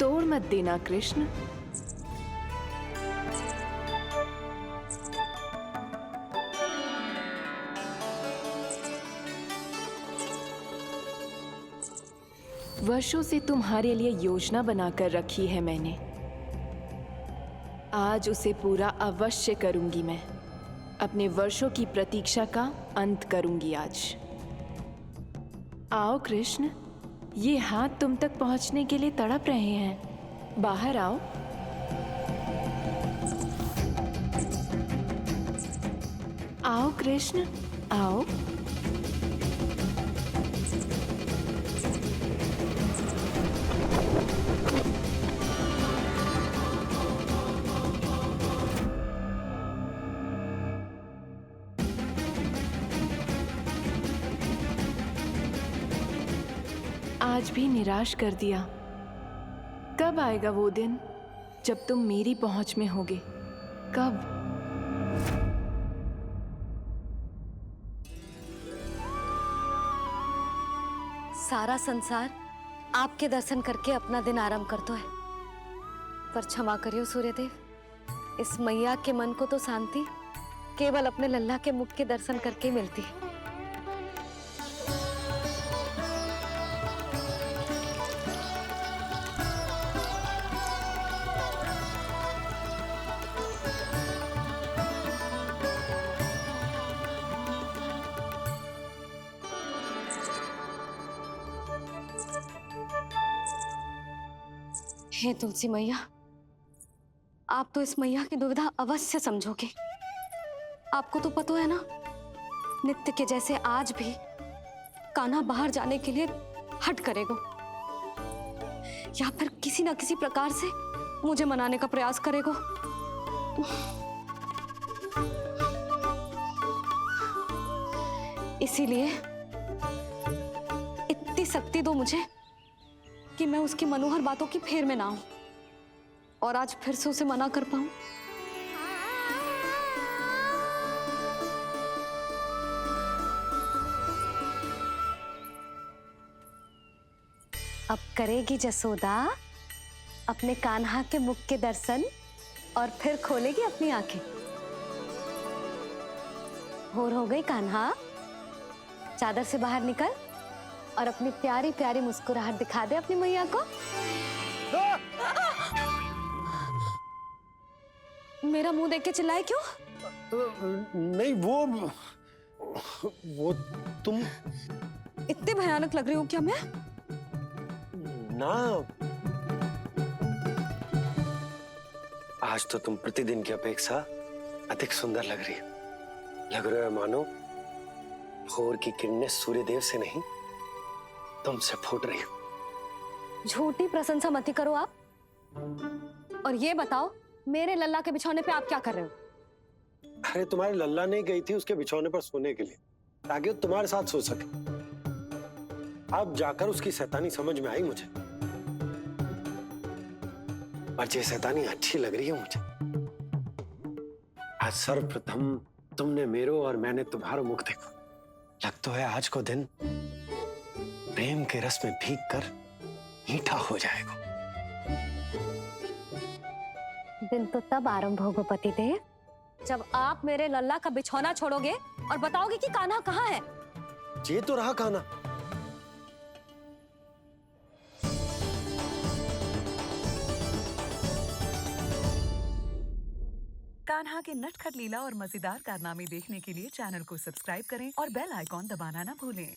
तोड़ मत देना कृष्ण। वर्षों से तुम्हारे लिए योजना बनाकर रखी है मैंने। आज उसे पूरा अवश्य करूंगी मैं। अपने वर्षों की प्रतीक्षा का अंत करूंगी आज। आओ कृष्ण, ये हाथ तुम तक पहुंचने के लिए तड़प रहे हैं। बाहर आओ। आओ कृष्ण, आओ। आज भी निराश कर दिया। कब आएगा वो दिन जब तुम मेरी पहुंच में होगे? कब? सारा संसार आपके दर्शन करके अपना दिन आराम करता है, पर क्षमा करियो सूर्यदेव, इस मैया के मन को तो शांति केवल अपने लल्ला के मुख के दर्शन करके मिलती है। हे तुलसी मैया, आप तो इस मैया की दुविधा अवश्य समझोगे। आपको तो पता है ना, नित्य के जैसे आज भी कान्हा बाहर जाने के लिए हट करेगा, या फिर किसी ना किसी प्रकार से मुझे मनाने का प्रयास करेगा। इसीलिए इतनी शक्ति दो मुझे कि मैं उसकी मनोहर बातों की फेर में ना हूं और आज फिर से उसे मना कर पाऊं। अब करेगी जसोदा अपने कान्हा के मुख के दर्शन और फिर खोलेगी अपनी आंखें। भोर हो गई कान्हा, चादर से बाहर निकल और अपनी प्यारी प्यारी मुस्कुराहट दिखा दे अपनी मैया को। मेरा मुंह देख के चिल्लाए क्यों? नहीं, वो तुम इतने भयानक लग रही हूँ क्या मैं? ना, आज तो तुम प्रतिदिन की अपेक्षा अधिक सुंदर लग रही हो। लग रहा है मानो भोर की किरणें सूर्यदेव से नहीं तुमसे फूट रही हो। झूठी प्रशंसा मत करो आप। और ये बताओ, मेरे लल्ला के बिछौने पे आप क्या कर रहे हो? अरे तुम्हारे लल्ला नहीं गई थी उसके बिछौने पर सोने के लिए, ताकि वो तुम्हारे साथ सो सके। अब जाकर उसकी शैतानी समझ में आई मुझे, और ये शैतानी अच्छी लग रही है मुझे। आज सर्वप्रथम तुमने मेरो और मैंने तुम्हारा मुख देखा। लग तो है आज को दिन प्रेम के रस में भीग कर मीठा हो जाएगा। दिन तो तब आरंभ होगा पतिदेव, जब आप मेरे लल्ला का बिछौना छोड़ोगे और बताओगे कि कान्हा कहाँ है। ये तो रहा कान्हा। कान्हा के नटखट लीला और मजेदार कारनामे देखने के लिए चैनल को सब्सक्राइब करें और बेल आइकॉन दबाना ना भूलें।